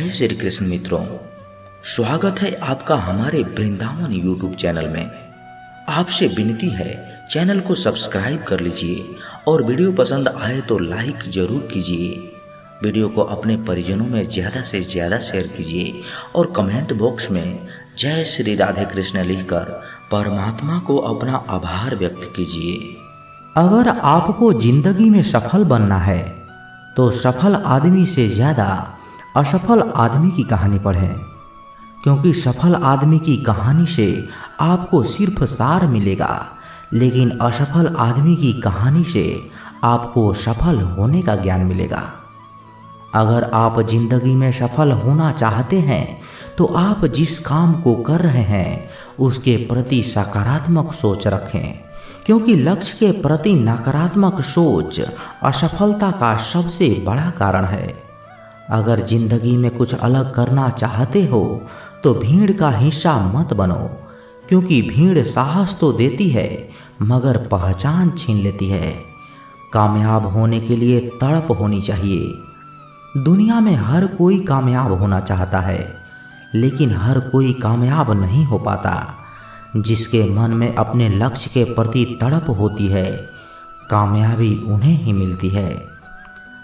जय श्री कृष्ण मित्रों, स्वागत है आपका हमारे वृंदावन यूट्यूब चैनल में। आपसे विनती है, चैनल को सब्सक्राइब कर लीजिए और वीडियो पसंद आए तो लाइक जरूर कीजिए। वीडियो को अपने परिजनों में ज़्यादा से ज़्यादा शेयर कीजिए और कमेंट बॉक्स में जय श्री राधे कृष्ण लिखकर परमात्मा को अपना आभार व्यक्त कीजिए। अगर आपको जिंदगी में सफल बनना है तो सफल आदमी से ज़्यादा असफल आदमी की कहानी पढ़ें, क्योंकि सफल आदमी की कहानी से आपको सिर्फ सार मिलेगा, लेकिन असफल आदमी की कहानी से आपको सफल होने का ज्ञान मिलेगा। अगर आप जिंदगी में सफल होना चाहते हैं तो आप जिस काम को कर रहे हैं उसके प्रति सकारात्मक सोच रखें, क्योंकि लक्ष्य के प्रति नकारात्मक सोच असफलता का सबसे बड़ा कारण है। अगर जिंदगी में कुछ अलग करना चाहते हो तो भीड़ का हिस्सा मत बनो, क्योंकि भीड़ साहस तो देती है मगर पहचान छीन लेती है। कामयाब होने के लिए तड़प होनी चाहिए। दुनिया में हर कोई कामयाब होना चाहता है, लेकिन हर कोई कामयाब नहीं हो पाता। जिसके मन में अपने लक्ष्य के प्रति तड़प होती है, कामयाबी उन्हें ही मिलती है।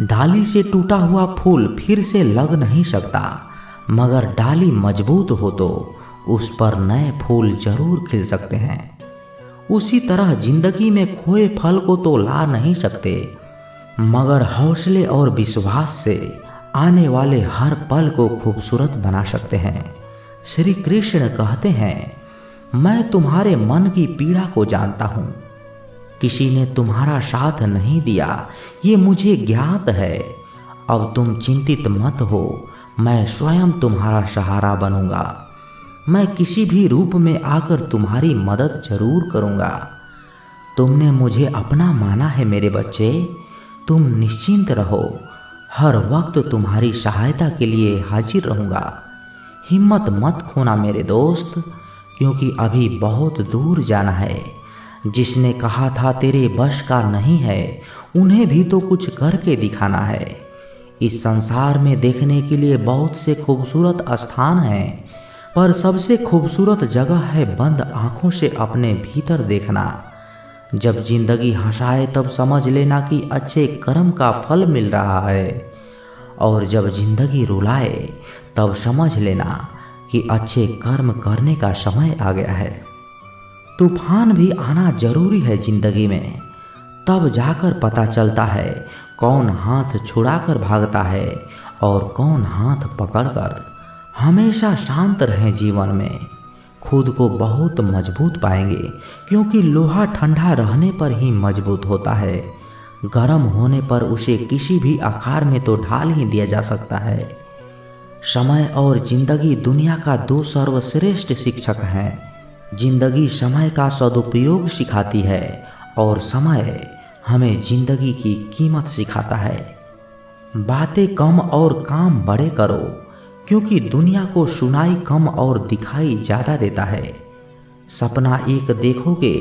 डाली से टूटा हुआ फूल फिर से लग नहीं सकता, मगर डाली मजबूत हो तो उस पर नए फूल जरूर खिल सकते हैं। उसी तरह जिंदगी में खोए फल को तो ला नहीं सकते, मगर हौसले और विश्वास से आने वाले हर पल को खूबसूरत बना सकते हैं। श्री कृष्ण कहते हैं, मैं तुम्हारे मन की पीड़ा को जानता हूँ। किसी ने तुम्हारा साथ नहीं दिया, ये मुझे ज्ञात है। अब तुम चिंतित मत हो, मैं स्वयं तुम्हारा सहारा बनूंगा। मैं किसी भी रूप में आकर तुम्हारी मदद जरूर करूंगा। तुमने मुझे अपना माना है मेरे बच्चे, तुम निश्चिंत रहो, हर वक्त तुम्हारी सहायता के लिए हाजिर रहूंगा। हिम्मत मत खोना मेरे दोस्त, क्योंकि अभी बहुत दूर जाना है। जिसने कहा था तेरे बस का नहीं है, उन्हें भी तो कुछ करके दिखाना है। इस संसार में देखने के लिए बहुत से खूबसूरत स्थान हैं, पर सबसे खूबसूरत जगह है बंद आंखों से अपने भीतर देखना। जब जिंदगी हंसाए तब समझ लेना कि अच्छे कर्म का फल मिल रहा है, और जब जिंदगी रुलाए तब समझ लेना कि अच्छे कर्म करने का समय आ गया है। तूफान भी आना जरूरी है जिंदगी में, तब जाकर पता चलता है कौन हाथ छुड़ाकर भागता है और कौन हाथ पकड़कर। हमेशा शांत रहें जीवन में, खुद को बहुत मजबूत पाएंगे, क्योंकि लोहा ठंडा रहने पर ही मजबूत होता है। गर्म होने पर उसे किसी भी आकार में तो ढाल ही दिया जा सकता है। समय और जिंदगी दुनिया का दो सर्वश्रेष्ठ शिक्षक हैं। जिंदगी समय का सदुपयोग सिखाती है और समय हमें जिंदगी की कीमत सिखाता है। बातें कम और काम बड़े करो, क्योंकि दुनिया को सुनाई कम और दिखाई ज़्यादा देता है। सपना एक देखोगे,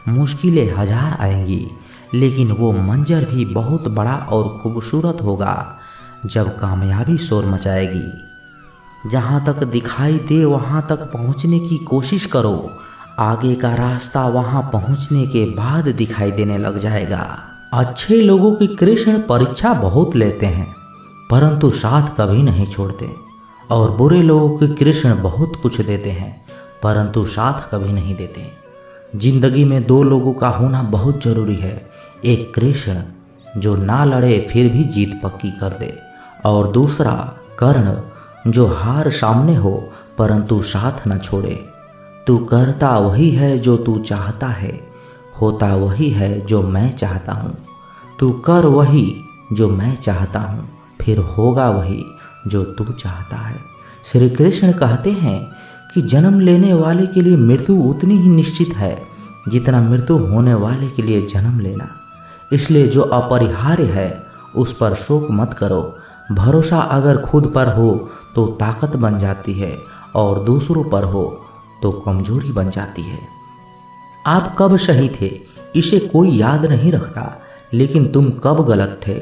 मुश्किलें हजार आएंगी, लेकिन वो मंजर भी बहुत बड़ा और खूबसूरत होगा जब कामयाबी शोर मचाएगी। जहाँ तक दिखाई दे वहाँ तक पहुँचने की कोशिश करो, आगे का रास्ता वहाँ पहुँचने के बाद दिखाई देने लग जाएगा। अच्छे लोगों की कृष्ण परीक्षा बहुत लेते हैं, परंतु साथ कभी नहीं छोड़ते, और बुरे लोगों की कृष्ण बहुत कुछ देते हैं, परंतु साथ कभी नहीं देते। जिंदगी में दो लोगों का होना बहुत जरूरी है, एक कृष्ण जो ना लड़े फिर भी जीत पक्की कर दे, और दूसरा कर्ण जो हार सामने हो परंतु साथ न छोड़े। तू करता वही है जो तू चाहता है, होता वही है जो मैं चाहता हूँ। तू कर वही जो मैं चाहता हूँ, फिर होगा वही जो तू चाहता है। श्री कृष्ण कहते हैं कि जन्म लेने वाले के लिए मृत्यु उतनी ही निश्चित है जितना मृत्यु होने वाले के लिए जन्म लेना। इसलिए जो अपरिहार्य है उस पर शोक मत करो। भरोसा अगर खुद पर हो तो ताकत बन जाती है, और दूसरों पर हो तो कमजोरी बन जाती है। आप कब सही थे इसे कोई याद नहीं रखता, लेकिन तुम कब गलत थे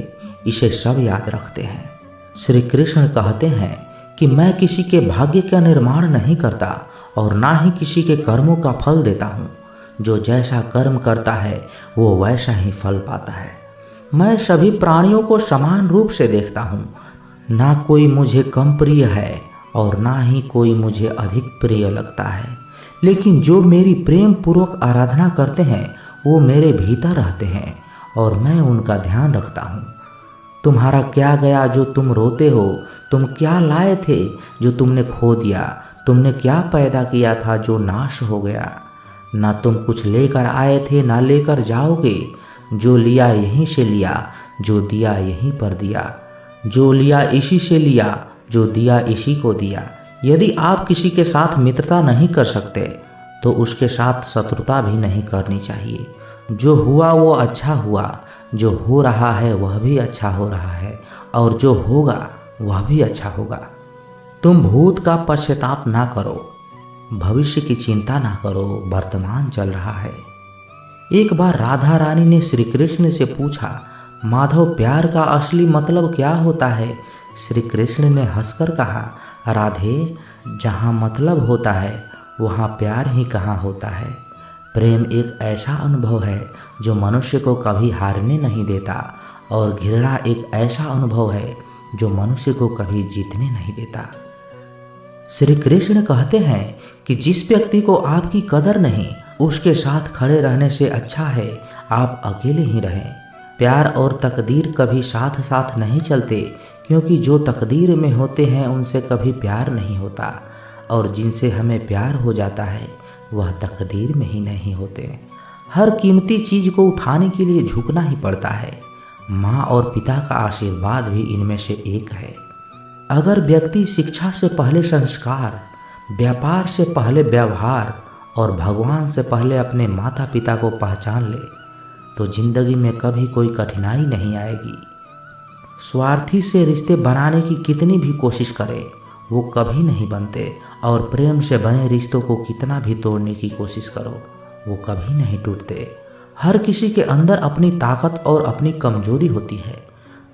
इसे सब याद रखते हैं। श्री कृष्ण कहते हैं कि मैं किसी के भाग्य का निर्माण नहीं करता और ना ही किसी के कर्मों का फल देता हूँ। जो जैसा कर्म करता है वो वैसा ही फल पाता है। मैं सभी प्राणियों को समान रूप से देखता हूँ। ना कोई मुझे कम प्रिय है और ना ही कोई मुझे अधिक प्रिय लगता है, लेकिन जो मेरी प्रेम पूर्वक आराधना करते हैं वो मेरे भीतर रहते हैं और मैं उनका ध्यान रखता हूँ। तुम्हारा क्या गया जो तुम रोते हो? तुम क्या लाए थे जो तुमने खो दिया? तुमने क्या पैदा किया था जो नाश हो गया? ना तुम कुछ लेकर आए थे ना लेकर जाओगे। जो लिया यहीं से लिया, जो दिया यहीं पर दिया। जो लिया इसी से लिया, जो दिया इसी को दिया। यदि आप किसी के साथ मित्रता नहीं कर सकते तो उसके साथ शत्रुता भी नहीं करनी चाहिए। जो हुआ वो अच्छा हुआ, जो हो रहा है वह भी अच्छा हो रहा है और जो होगा वह भी अच्छा होगा। तुम भूत का पश्चाताप ना करो, भविष्य की चिंता ना करो, वर्तमान चल रहा है। एक बार राधा रानी ने श्री कृष्ण से पूछा, माधव प्यार का असली मतलब क्या होता है? श्री कृष्ण ने हंसकर कहा, राधे, जहाँ मतलब होता है वहाँ प्यार ही कहाँ होता है। प्रेम एक ऐसा अनुभव है जो मनुष्य को कभी हारने नहीं देता और घृणा एक ऐसा अनुभव है जो मनुष्य को कभी जीतने नहीं देता। श्री कृष्ण कहते हैं कि जिस व्यक्ति को आपकी कदर नहीं, उसके साथ खड़े रहने से अच्छा है आप अकेले ही रहें। प्यार और तकदीर कभी साथ साथ नहीं चलते, क्योंकि जो तकदीर में होते हैं उनसे कभी प्यार नहीं होता और जिनसे हमें प्यार हो जाता है वह तकदीर में ही नहीं होते। हर कीमती चीज़ को उठाने के लिए झुकना ही पड़ता है। माँ और पिता का आशीर्वाद भी इनमें से एक है। अगर व्यक्ति शिक्षा से पहले संस्कार, व्यापार से पहले व्यवहार और भगवान से पहले अपने माता पिता को पहचान ले तो जिंदगी में कभी कोई कठिनाई नहीं आएगी। स्वार्थी से रिश्ते बनाने की कितनी भी कोशिश करे वो कभी नहीं बनते और प्रेम से बने रिश्तों को कितना भी तोड़ने की कोशिश करो वो कभी नहीं टूटते। हर किसी के अंदर अपनी ताकत और अपनी कमजोरी होती है।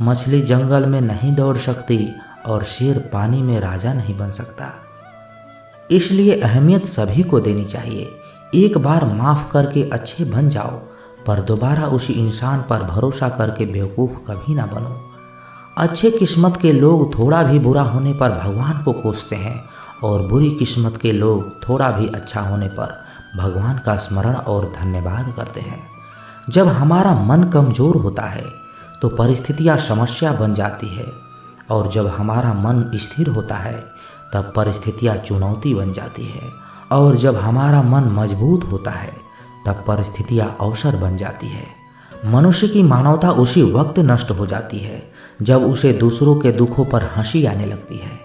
मछली जंगल में नहीं दौड़ सकती और शेर पानी में राजा नहीं बन सकता। इसलिए अहमियत सभी को देनी चाहिए। एक बार माफ़ करके अच्छे बन जाओ, पर दोबारा उसी इंसान पर भरोसा करके बेवकूफ़ कभी ना बनो। अच्छे किस्मत के लोग थोड़ा भी बुरा होने पर भगवान को कोसते हैं और बुरी किस्मत के लोग थोड़ा भी अच्छा होने पर भगवान का स्मरण और धन्यवाद करते हैं। जब हमारा मन कमज़ोर होता है तो परिस्थितियाँ समस्या बन जाती है और जब हमारा मन स्थिर होता है तब परिस्थितियाँ चुनौती बन जाती है और जब हमारा मन मजबूत होता है तब परिस्थितियाँ अवसर बन जाती है। मनुष्य की मानवता उसी वक्त नष्ट हो जाती है जब उसे दूसरों के दुखों पर हंसी आने लगती है।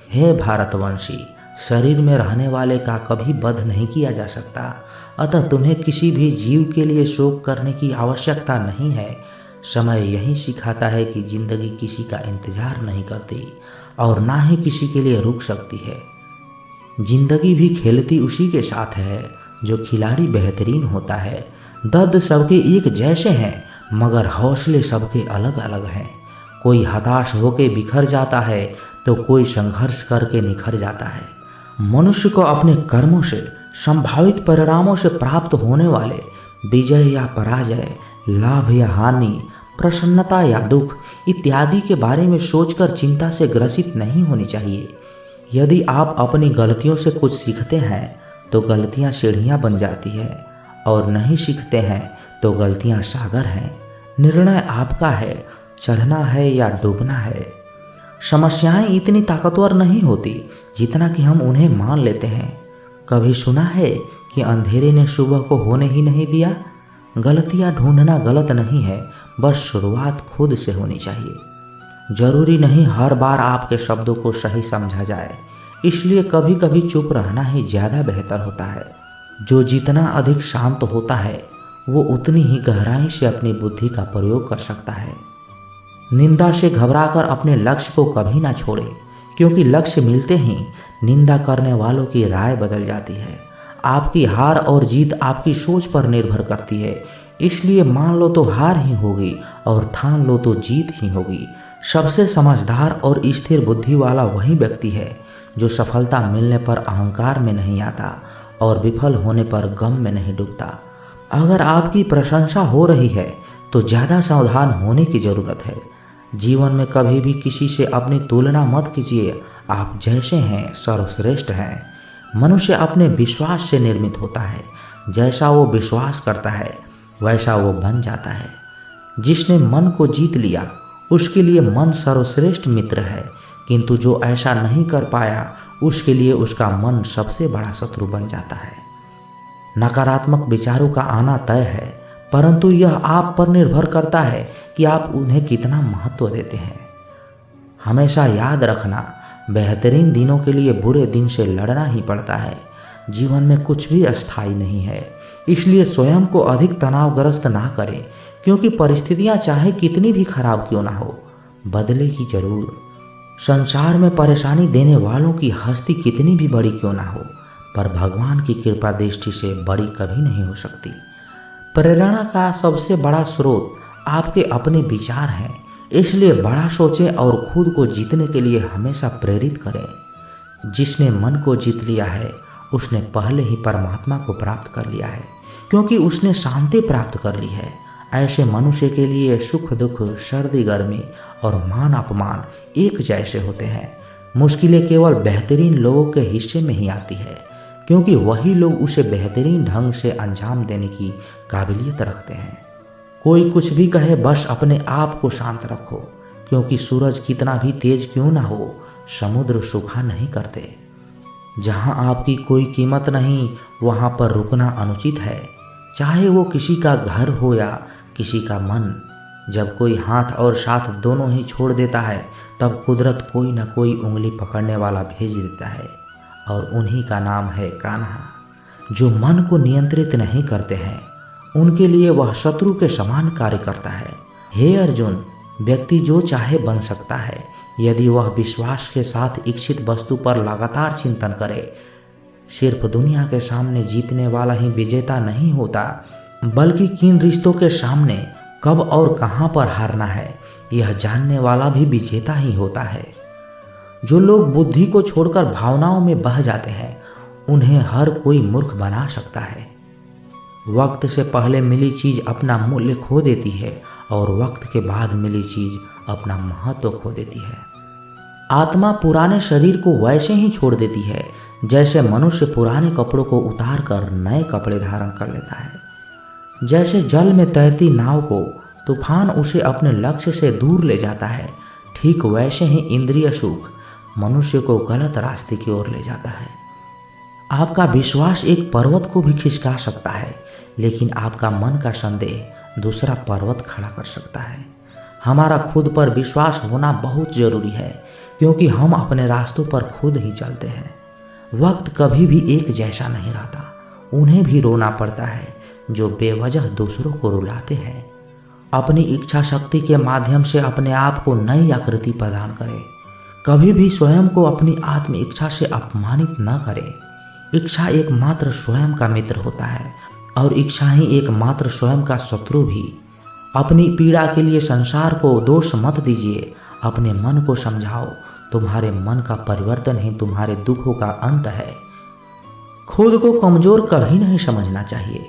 हे भारतवंशी, शरीर में रहने वाले का कभी वध नहीं किया जा सकता, अतः तुम्हें किसी भी जीव के लिए शोक करने की आवश्यकता नहीं है। समय यही सिखाता है कि जिंदगी किसी का इंतजार नहीं करती और ना ही किसी के लिए रुक सकती है। जिंदगी भी खेलती उसी के साथ है जो खिलाड़ी बेहतरीन होता है। दर्द सबके एक जैसे हैं मगर हौसले सबके अलग अलग हैं। कोई हताश होकर बिखर जाता है तो कोई संघर्ष करके निखर जाता है। मनुष्य को अपने कर्मों से संभावित परिणामों से प्राप्त होने वाले विजय या पराजय, लाभ या हानि, प्रसन्नता या दुख इत्यादि के बारे में सोचकर चिंता से ग्रसित नहीं होनी चाहिए। यदि आप अपनी गलतियों से कुछ सीखते हैं तो गलतियां सीढ़ियां बन जाती है और नहीं सीखते हैं तो गलतियां सागर हैं। निर्णय आपका है, चढ़ना है या डूबना है। समस्याएं इतनी ताकतवर नहीं होती जितना कि हम उन्हें मान लेते हैं। कभी सुना है कि अंधेरे ने सुबह को होने ही नहीं दिया? गलतियां ढूंढना गलत नहीं है, बस शुरुआत खुद से होनी चाहिए। जरूरी नहीं हर बार आपके शब्दों को सही समझा जाए, इसलिए कभी कभी चुप रहना ही ज़्यादा बेहतर होता है। जो जितना अधिक शांत होता है वो उतनी ही गहराई से अपनी बुद्धि का प्रयोग कर सकता है। निंदा से घबराकर अपने लक्ष्य को कभी ना छोड़े, क्योंकि लक्ष्य मिलते ही निंदा करने वालों की राय बदल जाती है। आपकी हार और जीत आपकी सोच पर निर्भर करती है, इसलिए मान लो तो हार ही होगी और ठान लो तो जीत ही होगी। सबसे समझदार और स्थिर बुद्धि वाला वही व्यक्ति है जो सफलता मिलने पर अहंकार में नहीं आता और विफल होने पर गम में नहीं डूबता। अगर आपकी प्रशंसा हो रही है तो ज़्यादा सावधान होने की ज़रूरत है। जीवन में कभी भी किसी से अपनी तुलना मत कीजिए। आप जैसे हैं सर्वश्रेष्ठ हैं। मनुष्य अपने विश्वास से निर्मित होता है। जैसा वो विश्वास करता है वैसा वो बन जाता है। जिसने मन को जीत लिया उसके लिए मन सर्वश्रेष्ठ मित्र है, किंतु जो ऐसा नहीं कर पाया उसके लिए उसका मन सबसे बड़ा शत्रु बन जाता है। नकारात्मक विचारों का आना तय है, परंतु यह आप पर निर्भर करता है कि आप उन्हें कितना महत्व देते हैं। हमेशा याद रखना, बेहतरीन दिनों के लिए बुरे दिन से लड़ना ही पड़ता है। जीवन में कुछ भी अस्थायी नहीं है, इसलिए स्वयं को अधिक तनावग्रस्त ना करें, क्योंकि परिस्थितियां चाहे कितनी भी खराब क्यों ना हो, बदलेगी जरूर। संसार में परेशानी देने वालों की हस्ती कितनी भी बड़ी क्यों ना हो, पर भगवान की कृपा दृष्टि से बड़ी कभी नहीं हो सकती। प्रेरणा का सबसे बड़ा स्रोत आपके अपने विचार हैं, इसलिए बड़ा सोचें और खुद को जीतने के लिए हमेशा प्रेरित करें। जिसने मन को जीत लिया है उसने पहले ही परमात्मा को प्राप्त कर लिया है, क्योंकि उसने शांति प्राप्त कर ली है। ऐसे मनुष्य के लिए सुख दुख, सर्दी गर्मी और मान अपमान एक जैसे होते हैं। मुश्किलें केवल बेहतरीन लोगों के हिस्से में ही आती है, क्योंकि वही लोग उसे बेहतरीन ढंग से अंजाम देने की काबिलियत रखते हैं। कोई कुछ भी कहे, बस अपने आप को शांत रखो, क्योंकि सूरज कितना भी तेज क्यों ना हो, समुद्र सूखा नहीं करते। जहाँ आपकी कोई कीमत नहीं वहाँ पर रुकना अनुचित है, चाहे वो किसी का घर हो या किसी का मन। जब कोई हाथ और साथ दोनों ही छोड़ देता है तब कुदरत कोई न कोई उंगली पकड़ने वाला भेज देता है, और उन्हीं का नाम है कान्हा। जो मन को नियंत्रित नहीं करते हैं उनके लिए वह शत्रु के समान कार्य करता है। हे अर्जुन, व्यक्ति जो चाहे बन सकता है यदि वह विश्वास के साथ इच्छित वस्तु पर लगातार चिंतन करे। सिर्फ दुनिया के सामने जीतने वाला ही विजेता नहीं होता, बल्कि किन रिश्तों के सामने कब और कहां पर हारना है यह जानने वाला भी विजेता ही होता है। जो लोग बुद्धि को छोड़कर भावनाओं में बह जाते हैं उन्हें हर कोई मूर्ख बना सकता है। वक्त से पहले मिली चीज अपना मूल्य खो देती है और वक्त के बाद मिली चीज अपना महत्व खो देती है। आत्मा पुराने शरीर को वैसे ही छोड़ देती है जैसे मनुष्य पुराने कपड़ों को उतार कर नए कपड़े धारण कर लेता है। जैसे जल में तैरती नाव को तूफान उसे अपने लक्ष्य से दूर ले जाता है, ठीक वैसे ही इंद्रिय सुख मनुष्य को गलत रास्ते की ओर ले जाता है। आपका विश्वास एक पर्वत को भी खिसका सकता है, लेकिन आपका मन का संदेह दूसरा पर्वत खड़ा कर सकता है। हमारा खुद पर विश्वास होना बहुत जरूरी है, क्योंकि हम अपने रास्तों पर खुद ही चलते हैं। वक्त कभी भी एक जैसा नहीं रहता, उन्हें भी रोना पड़ता है जो बेवजह दूसरों को रुलाते हैं। अपनी इच्छा शक्ति के माध्यम से अपने आप को नई आकृति प्रदान करें। कभी भी स्वयं को अपनी आत्म इच्छा से अपमानित न करें। इच्छा एकमात्र स्वयं का मित्र होता है और इच्छा ही एकमात्र स्वयं का शत्रु भी। अपनी पीड़ा के लिए संसार को दोष मत दीजिए, अपने मन को समझाओ। तुम्हारे मन का परिवर्तन ही तुम्हारे दुखों का अंत है। खुद को कमजोर कभी नहीं समझना चाहिए।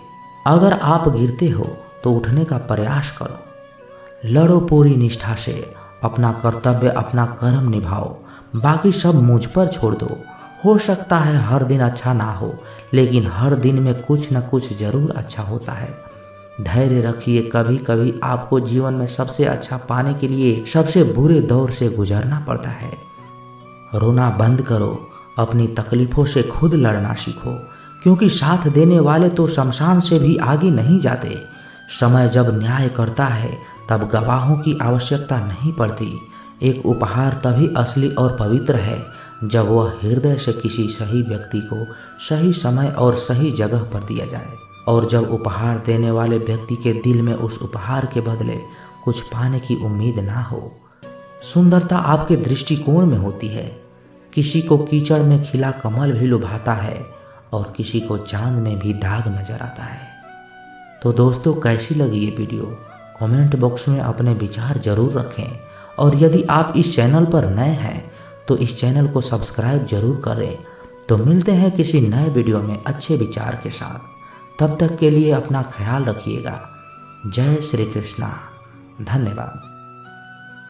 अगर आप गिरते हो तो उठने का प्रयास करो। लड़ो पूरी निष्ठा से, अपना कर्तव्य अपना कर्म निभाओ, बाकी सब मुझ पर छोड़ दो। हो सकता है हर दिन अच्छा ना हो, लेकिन हर दिन में कुछ न कुछ जरूर अच्छा होता है। धैर्य रखिए, कभी कभी आपको जीवन में सबसे अच्छा पाने के लिए सबसे बुरे दौर से गुजरना पड़ता है। रोना बंद करो, अपनी तकलीफों से खुद लड़ना सीखो, क्योंकि साथ देने वाले तो शमशान से भी आगे नहीं जाते। समय जब न्याय करता है तब गवाहों की आवश्यकता नहीं पड़ती। एक उपहार तभी असली और पवित्र है जब वह हृदय से किसी सही व्यक्ति को सही समय और सही जगह पर दिया जाए, और जब उपहार देने वाले व्यक्ति के दिल में उस उपहार के बदले कुछ पाने की उम्मीद ना हो। सुंदरता आपके दृष्टिकोण में होती है। किसी को कीचड़ में खिला कमल भी लुभाता है और किसी को चांद में भी दाग नजर आता है। तो दोस्तों, कैसी लगी ये वीडियो? कमेंट बॉक्स में अपने विचार जरूर रखें और यदि आप इस चैनल पर नए हैं तो इस चैनल को सब्सक्राइब जरूर करें। तो मिलते हैं किसी नए वीडियो में अच्छे विचार के साथ। तब तक के लिए अपना ख्याल रखिएगा। जय श्री कृष्णा। धन्यवाद।